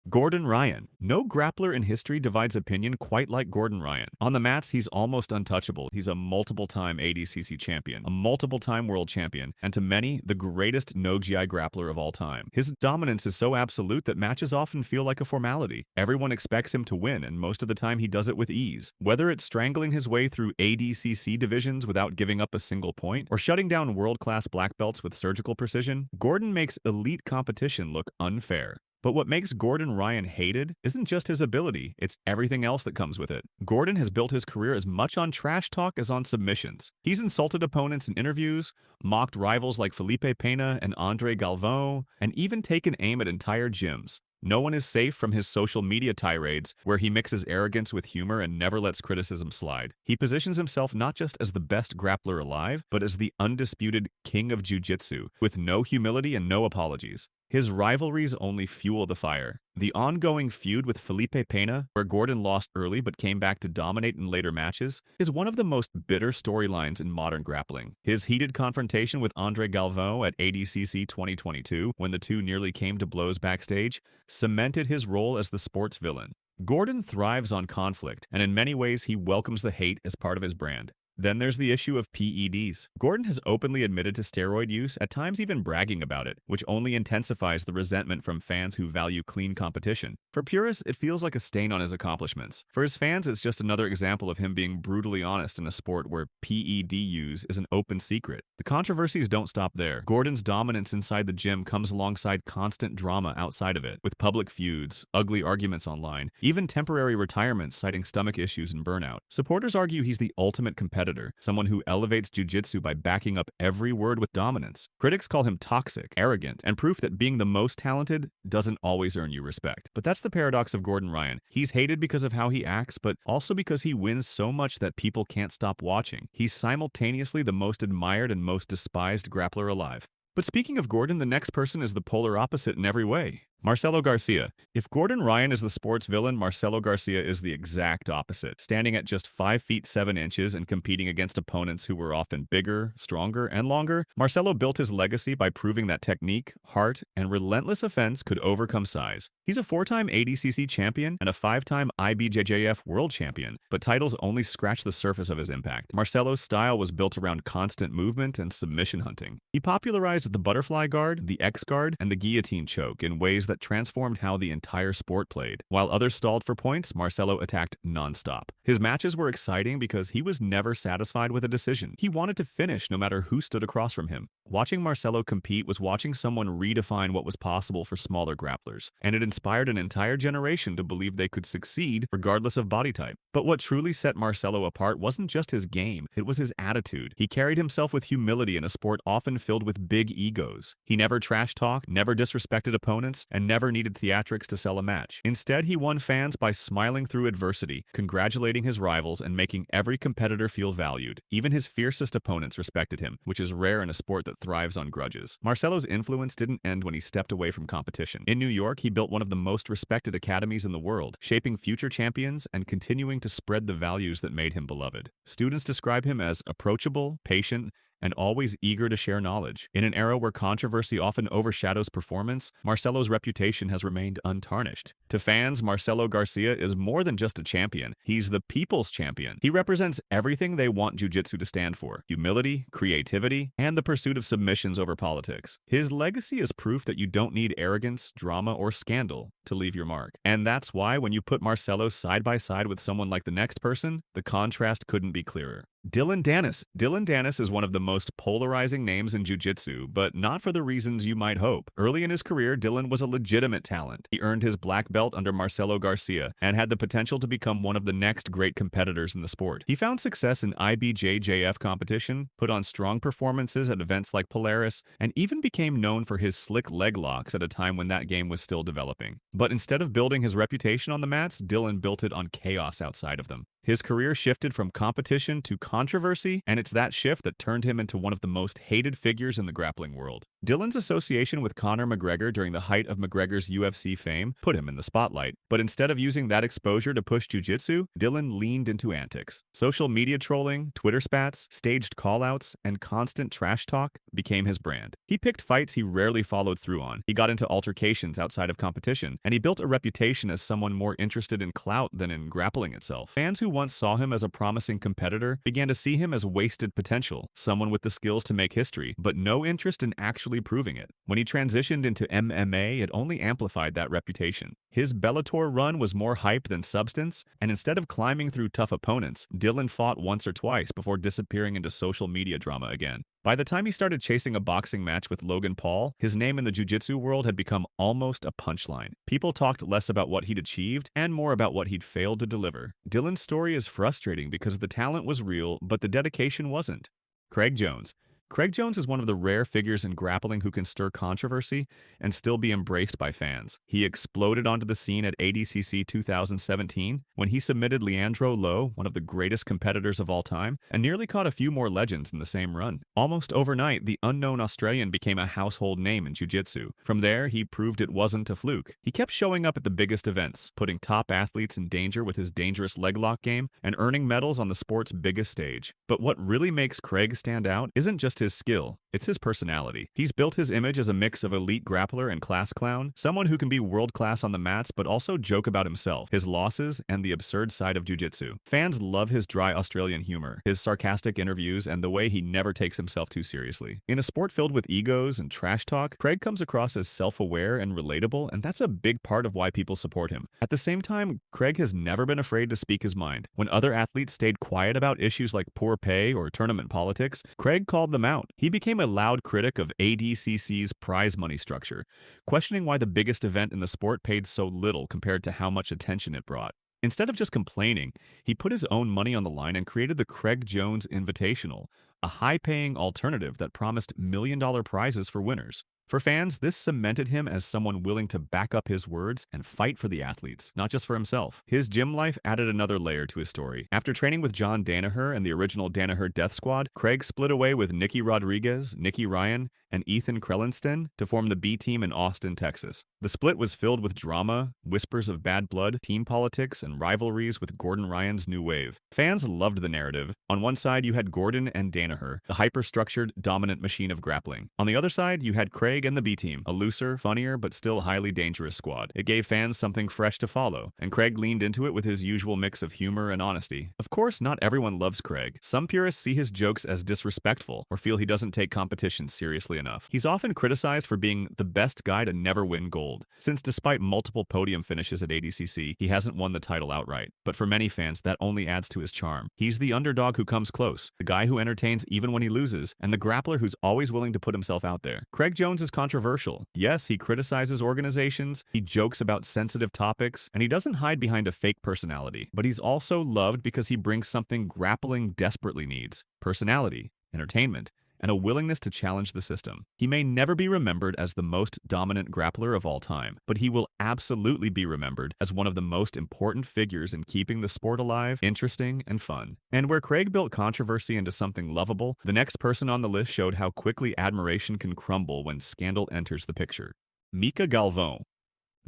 Gordon Ryan. No grappler in history divides opinion quite like Gordon Ryan. On the mats, he's almost untouchable. He's a multiple-time ADCC champion, a multiple-time world champion, and to many, the greatest no-GI grappler of all time. His dominance is so absolute that matches often feel like a formality. Everyone expects him to win, and most of the time he does it with ease. Whether it's strangling his way through ADCC divisions without giving up a single point, or shutting down world-class black belts with surgical precision, Gordon makes elite competition look unfair. But what makes Gordon Ryan hated isn't just his ability, it's everything else that comes with it. Gordon has built his career as much on trash talk as on submissions. He's insulted opponents in interviews, mocked rivals like Felipe Pena and Andre Galvão, and even taken aim at entire gyms. No one is safe from his social media tirades, where he mixes arrogance with humor and never lets criticism slide. He positions himself not just as the best grappler alive, but as the undisputed king of jiu-jitsu, with no humility and no apologies. His rivalries only fuel the fire. The ongoing feud with Felipe Pena, where Gordon lost early but came back to dominate in later matches, is one of the most bitter storylines in modern grappling. His heated confrontation with Andre Galvão at ADCC 2022, when the two nearly came to blows backstage, cemented his role as the sports villain. Gordon thrives on conflict, and in many ways he welcomes the hate as part of his brand. Then there's the issue of PEDs. Gordon has openly admitted to steroid use, at times even bragging about it, which only intensifies the resentment from fans who value clean competition. For purists, it feels like a stain on his accomplishments. For his fans, it's just another example of him being brutally honest in a sport where PED use is an open secret. The controversies don't stop there. Gordon's dominance inside the gym comes alongside constant drama outside of it, with public feuds, ugly arguments online, even temporary retirements citing stomach issues and burnout. Supporters argue he's the ultimate competitor, someone who elevates jiu-jitsu by backing up every word with dominance. Critics call him toxic, arrogant, and proof that being the most talented doesn't always earn you respect. But that's the paradox of Gordon Ryan. He's hated because of how he acts, but also because he wins so much that people can't stop watching. He's simultaneously the most admired and most despised grappler alive. But speaking of Gordon, the next person is the polar opposite in every way. Marcelo Garcia. If Gordon Ryan is the sports villain, Marcelo Garcia is the exact opposite. Standing at just 5 feet 7 inches and competing against opponents who were often bigger, stronger, and longer, Marcelo built his legacy by proving that technique, heart, and relentless offense could overcome size. He's a 4-time ADCC champion and a 5-time IBJJF world champion, but titles only scratch the surface of his impact. Marcelo's style was built around constant movement and submission hunting. He popularized the butterfly guard, the X guard, and the guillotine choke in ways that transformed how the entire sport played. While others stalled for points, Marcelo attacked nonstop. His matches were exciting because he was never satisfied with a decision. He wanted to finish no matter who stood across from him. Watching Marcelo compete was watching someone redefine what was possible for smaller grapplers, and it inspired an entire generation to believe they could succeed regardless of body type. But what truly set Marcelo apart wasn't just his game, it was his attitude. He carried himself with humility in a sport often filled with big egos. He never trash-talked, never disrespected opponents, and never needed theatrics to sell a match. Instead, he won fans by smiling through adversity, congratulating his rivals, and making every competitor feel valued. Even his fiercest opponents respected him, which is rare in a sport that thrives on grudges. Marcelo's influence didn't end when he stepped away from competition. In New York, he built one of the most respected academies in the world, shaping future champions and continuing to spread the values that made him beloved. Students describe him as approachable, patient, and always eager to share knowledge. In an era where controversy often overshadows performance, Marcelo's reputation has remained untarnished. To fans, Marcelo Garcia is more than just a champion. He's the people's champion. He represents everything they want jiu-jitsu to stand for: humility, creativity, and the pursuit of submissions over politics. His legacy is proof that you don't need arrogance, drama, or scandal to leave your mark. And that's why when you put Marcelo side by side with someone like the next person, the contrast couldn't be clearer. Dillon Danis. Dillon Danis is one of the most polarizing names in jiu-jitsu, but not for the reasons you might hope. Early in his career, Dillon was a legitimate talent. He earned his black belt under Marcelo Garcia and had the potential to become one of the next great competitors in the sport. He found success in IBJJF competition, put on strong performances at events like Polaris, and even became known for his slick leg locks at a time when that game was still developing. But instead of building his reputation on the mats, Dillon built it on chaos outside of them. His career shifted from competition to controversy, and it's that shift that turned him into one of the most hated figures in the grappling world. Dillon's association with Conor McGregor during the height of McGregor's UFC fame put him in the spotlight, but instead of using that exposure to push jiu-jitsu, Dillon leaned into antics. Social media trolling, Twitter spats, staged callouts, and constant trash talk became his brand. He picked fights he rarely followed through on, he got into altercations outside of competition, and he built a reputation as someone more interested in clout than in grappling itself. Fans who once saw him as a promising competitor began to see him as wasted potential, someone with the skills to make history, but no interest in actually proving it. When he transitioned into MMA, it only amplified that reputation. His Bellator run was more hype than substance, and instead of climbing through tough opponents, Dillon fought once or twice before disappearing into social media drama again. By the time he started chasing a boxing match with Logan Paul, his name in the jiu-jitsu world had become almost a punchline. People talked less about what he'd achieved and more about what he'd failed to deliver. Dillon's story is frustrating because the talent was real, but the dedication wasn't. Craig Jones. Craig Jones is one of the rare figures in grappling who can stir controversy and still be embraced by fans. He exploded onto the scene at ADCC 2017 when he submitted Leandro Lo, one of the greatest competitors of all time, and nearly caught a few more legends in the same run. Almost overnight, the unknown Australian became a household name in jiu-jitsu. From there, he proved it wasn't a fluke. He kept showing up at the biggest events, putting top athletes in danger with his dangerous leg lock game and earning medals on the sport's biggest stage. But what really makes Craig stand out isn't just his skill, it's his personality. He's built his image as a mix of elite grappler and class clown, someone who can be world-class on the mats but also joke about himself, his losses, and the absurd side of jiu-jitsu. Fans love his dry Australian humor, his sarcastic interviews, and the way he never takes himself too seriously. In a sport filled with egos and trash talk, Craig comes across as self-aware and relatable, and that's a big part of why people support him. At the same time, Craig has never been afraid to speak his mind. When other athletes stayed quiet about issues like poor pay or tournament politics, Craig called them out. He became a loud critic of ADCC's prize money structure, questioning why the biggest event in the sport paid so little compared to how much attention it brought. Instead of just complaining, he put his own money on the line and created the Craig Jones Invitational, a high-paying alternative that promised million-dollar prizes for winners. For fans, this cemented him as someone willing to back up his words and fight for the athletes, not just for himself. His gym life added another layer to his story. After training with John Danaher and the original Danaher Death Squad, Craig split away with Nicky Rodriguez, Nicky Ryan, and Ethan Krellensten to form the B Team in Austin, Texas. The split was filled with drama, whispers of bad blood, team politics, and rivalries with Gordon Ryan's new wave. Fans loved the narrative. On one side, you had Gordon and Danaher, the hyper-structured, dominant machine of grappling. On the other side, you had Craig and the B Team, a looser, funnier, but still highly dangerous squad. It gave fans something fresh to follow, and Craig leaned into it with his usual mix of humor and honesty. Of course, not everyone loves Craig. Some purists see his jokes as disrespectful or feel he doesn't take competition seriously enough. He's often criticized for being the best guy to never win gold, since despite multiple podium finishes at ADCC, he hasn't won the title outright. But for many fans, that only adds to his charm. He's the underdog who comes close, the guy who entertains even when he loses, and the grappler who's always willing to put himself out there. Craig Jones is controversial. Yes, he criticizes organizations, he jokes about sensitive topics, and he doesn't hide behind a fake personality. But he's also loved because he brings something grappling desperately needs: personality, entertainment, and a willingness to challenge the system. He may never be remembered as the most dominant grappler of all time, but he will absolutely be remembered as one of the most important figures in keeping the sport alive, interesting, and fun. And where Craig built controversy into something lovable, the next person on the list showed how quickly admiration can crumble when scandal enters the picture. Mica Galvão.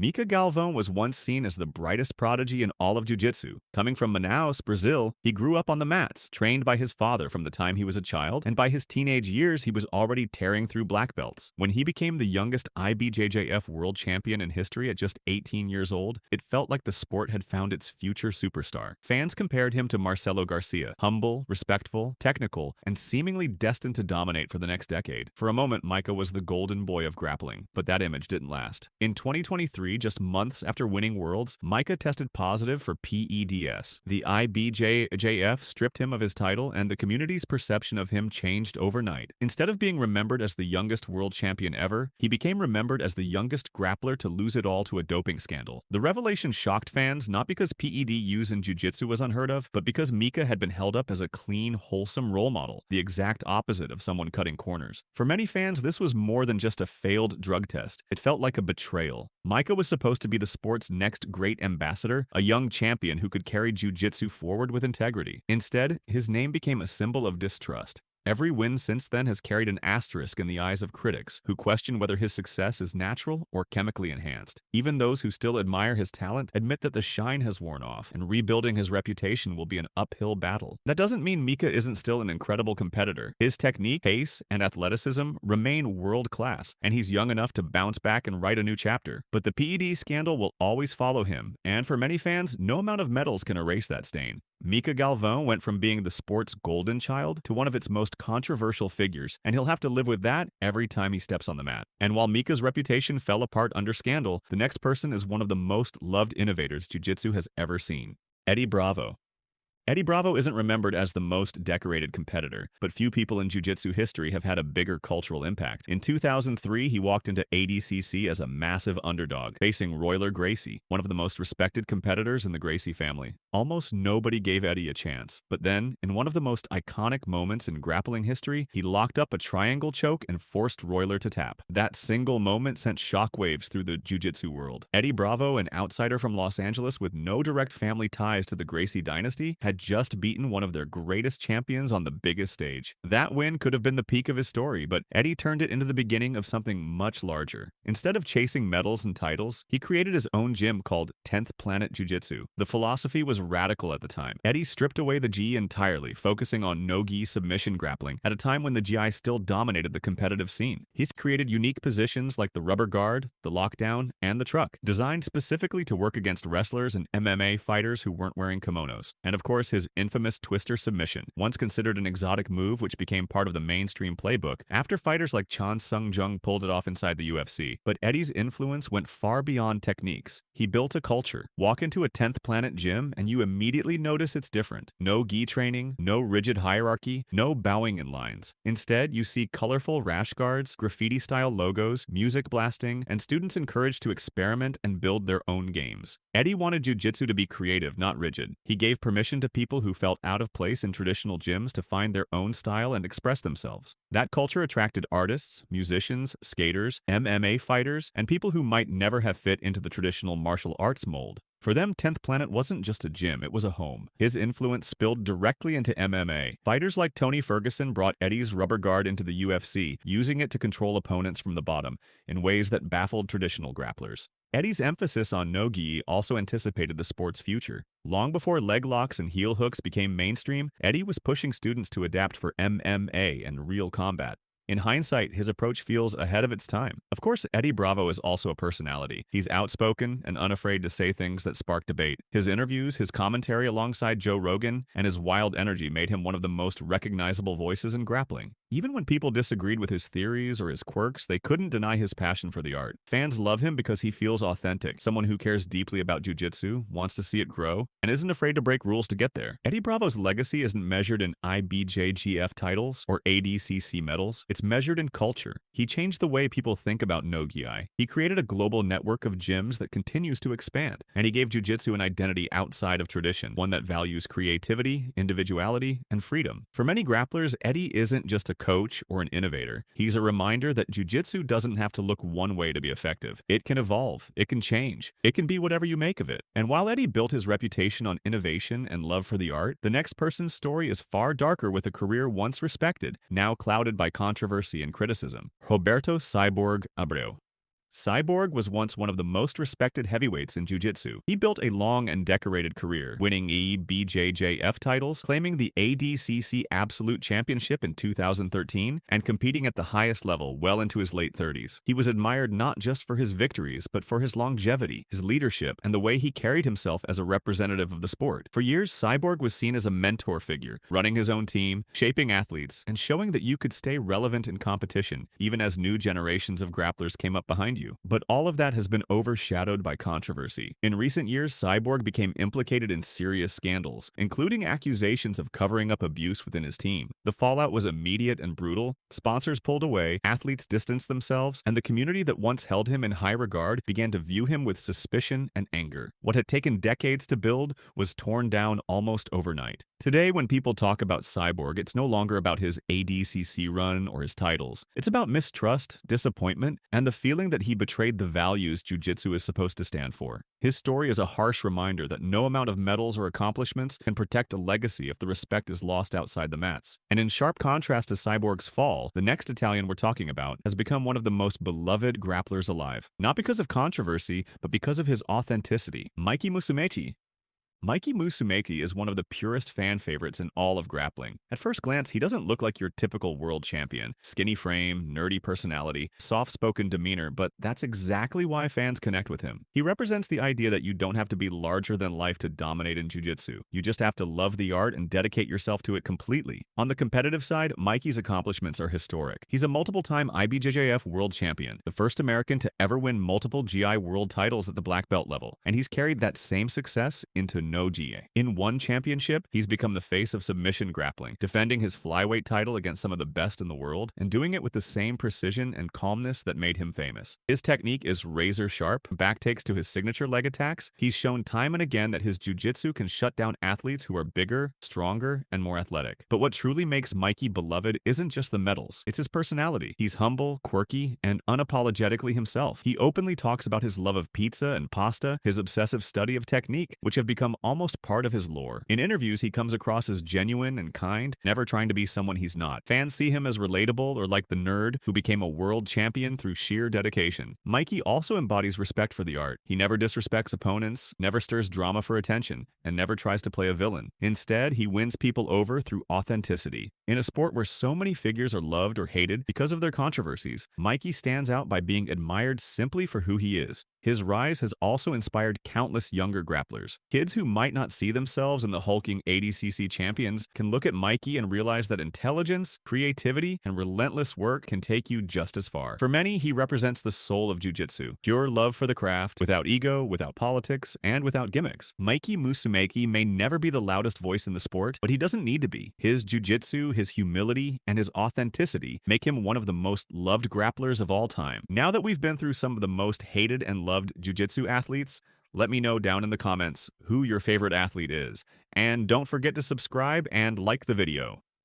Mica Galvão was once seen as the brightest prodigy in all of jiu-jitsu. Coming from Manaus, Brazil, he grew up on the mats, trained by his father from the time he was a child, and by his teenage years he was already tearing through black belts. When he became the youngest IBJJF world champion in history at just 18 years old, it felt like the sport had found its future superstar. Fans compared him to Marcelo Garcia, humble, respectful, technical, and seemingly destined to dominate for the next decade. For a moment, Mica was the golden boy of grappling, but that image didn't last. In 2023, just months after winning Worlds, Mica tested positive for PEDS. The IBJJF stripped him of his title, and the community's perception of him changed overnight. Instead of being remembered as the youngest world champion ever, he became remembered as the youngest grappler to lose it all to a doping scandal. The revelation shocked fans not because PED use in jiu-jitsu was unheard of, but because Mica had been held up as a clean, wholesome role model, the exact opposite of someone cutting corners. For many fans, this was more than just a failed drug test. It felt like a betrayal. Mica was supposed to be the sport's next great ambassador, a young champion who could carry jiu-jitsu forward with integrity. Instead, his name became a symbol of distrust. Every win since then has carried an asterisk in the eyes of critics, who question whether his success is natural or chemically enhanced. Even those who still admire his talent admit that the shine has worn off, and rebuilding his reputation will be an uphill battle. That doesn't mean Mica isn't still an incredible competitor. His technique, pace, and athleticism remain world-class, and he's young enough to bounce back and write a new chapter. But the PED scandal will always follow him, and for many fans, no amount of medals can erase that stain. Mica Galvão went from being the sport's golden child to one of its most controversial figures, and he'll have to live with that every time he steps on the mat. And while Mica's reputation fell apart under scandal, the next person is one of the most loved innovators Jiu-Jitsu has ever seen. Eddie Bravo. Eddie Bravo isn't remembered as the most decorated competitor, but few people in jiu-jitsu history have had a bigger cultural impact. In 2003, he walked into ADCC as a massive underdog, facing Royler Gracie, one of the most respected competitors in the Gracie family. Almost nobody gave Eddie a chance, but then, in one of the most iconic moments in grappling history, he locked up a triangle choke and forced Royler to tap. That single moment sent shockwaves through the jiu-jitsu world. Eddie Bravo, an outsider from Los Angeles with no direct family ties to the Gracie dynasty, had just beaten one of their greatest champions on the biggest stage. That win could have been the peak of his story, but Eddie turned it into the beginning of something much larger. Instead of chasing medals and titles, he created his own gym called 10th Planet Jiu-Jitsu. The philosophy was radical at the time. Eddie stripped away the gi entirely, focusing on no-gi submission grappling at a time when the gi still dominated the competitive scene. He's created unique positions like the rubber guard, the lockdown, and the truck, designed specifically to work against wrestlers and MMA fighters who weren't wearing kimonos. And of course, his infamous twister submission, once considered an exotic move which became part of the mainstream playbook after fighters like Chan Sung Jung pulled it off inside the UFC. But Eddie's influence went far beyond techniques. He built a culture. Walk into a 10th Planet gym and you immediately notice it's different. No gi training, no rigid hierarchy, no bowing in lines. Instead, you see colorful rash guards, graffiti-style logos, music blasting, and students encouraged to experiment and build their own games. Eddie wanted jiu-jitsu to be creative, not rigid. He gave permission to people who felt out of place in traditional gyms to find their own style and express themselves. That culture attracted artists, musicians, skaters, MMA fighters, and people who might never have fit into the traditional martial arts mold. For them, 10th Planet wasn't just a gym, it was a home. His influence spilled directly into MMA. Fighters like Tony Ferguson brought Eddie's rubber guard into the UFC, using it to control opponents from the bottom in ways that baffled traditional grapplers. Eddie's emphasis on no-gi also anticipated the sport's future. Long before leg locks and heel hooks became mainstream, Eddie was pushing students to adapt for MMA and real combat. In hindsight, his approach feels ahead of its time. Of course, Eddie Bravo is also a personality. He's outspoken and unafraid to say things that spark debate. His interviews, his commentary alongside Joe Rogan, and his wild energy made him one of the most recognizable voices in grappling. Even when people disagreed with his theories or his quirks, they couldn't deny his passion for the art. Fans love him because he feels authentic, someone who cares deeply about jiu-jitsu, wants to see it grow, and isn't afraid to break rules to get there. Eddie Bravo's legacy isn't measured in IBJJF titles or ADCC medals. It's measured in culture. He changed the way people think about no-gi. He created a global network of gyms that continues to expand, and he gave jiu-jitsu an identity outside of tradition, one that values creativity, individuality, and freedom. For many grapplers, Eddie isn't just a coach or an innovator. He's a reminder that jiu-jitsu doesn't have to look one way to be effective. It can evolve. It can change. It can be whatever you make of it. And while Eddie built his reputation on innovation and love for the art, the next person's story is far darker, with a career once respected, now clouded by controversy and criticism. Roberto Cyborg Abreu. Cyborg was once one of the most respected heavyweights in jiu-jitsu. He built a long and decorated career, winning IBJJF titles, claiming the ADCC Absolute Championship in 2013, and competing at the highest level well into his late 30s. He was admired not just for his victories, but for his longevity, his leadership, and the way he carried himself as a representative of the sport. For years, Cyborg was seen as a mentor figure, running his own team, shaping athletes, and showing that you could stay relevant in competition, even as new generations of grapplers came up behind you. But all of that has been overshadowed by controversy. In recent years, Cyborg became implicated in serious scandals, including accusations of covering up abuse within his team. The fallout was immediate and brutal. Sponsors pulled away, athletes distanced themselves, and the community that once held him in high regard began to view him with suspicion and anger. What had taken decades to build was torn down almost overnight. Today, when people talk about Cyborg, it's no longer about his ADCC run or his titles. It's about mistrust, disappointment, and the feeling that he betrayed the values Jiu-Jitsu is supposed to stand for. His story is a harsh reminder that no amount of medals or accomplishments can protect a legacy if the respect is lost outside the mats. And in sharp contrast to Cyborg's fall, the next Italian we're talking about has become one of the most beloved grapplers alive. Not because of controversy, but because of his authenticity. Mikey Musumeci. Mikey Musumeci is one of the purest fan favorites in all of grappling. At first glance, he doesn't look like your typical world champion. Skinny frame, nerdy personality, soft-spoken demeanor, but that's exactly why fans connect with him. He represents the idea that you don't have to be larger than life to dominate in jiu-jitsu. You just have to love the art and dedicate yourself to it completely. On the competitive side, Mikey's accomplishments are historic. He's a multiple-time IBJJF world champion, the first American to ever win multiple GI world titles at the black belt level, and he's carried that same success into no GA. In one championship, he's become the face of submission grappling, defending his flyweight title against some of the best in the world, and doing it with the same precision and calmness that made him famous. His technique is razor sharp, backtakes to his signature leg attacks. He's shown time and again that his jiu-jitsu can shut down athletes who are bigger, stronger, and more athletic. But what truly makes Mikey beloved isn't just the medals, it's his personality. He's humble, quirky, and unapologetically himself. He openly talks about his love of pizza and pasta, his obsessive study of technique, which have become almost part of his lore. In interviews, he comes across as genuine and kind, never trying to be someone he's not. Fans see him as relatable or like the nerd who became a world champion through sheer dedication. Mikey also embodies respect for the art. He never disrespects opponents, never stirs drama for attention, and never tries to play a villain. Instead, he wins people over through authenticity. In a sport where so many figures are loved or hated because of their controversies, Mikey stands out by being admired simply for who he is. His rise has also inspired countless younger grapplers. Kids who might not see themselves in the hulking ADCC champions can look at Mikey and realize that intelligence, creativity, and relentless work can take you just as far. For many, he represents the soul of jiu-jitsu, pure love for the craft, without ego, without politics, and without gimmicks. Mikey Musumeci may never be the loudest voice in the sport, but he doesn't need to be. His jiu-jitsu, his humility, and his authenticity make him one of the most loved grapplers of all time. Now that we've been through some of the most hated and loved jiu-jitsu athletes, let me know down in the comments who your favorite athlete is. And don't forget to subscribe and like the video.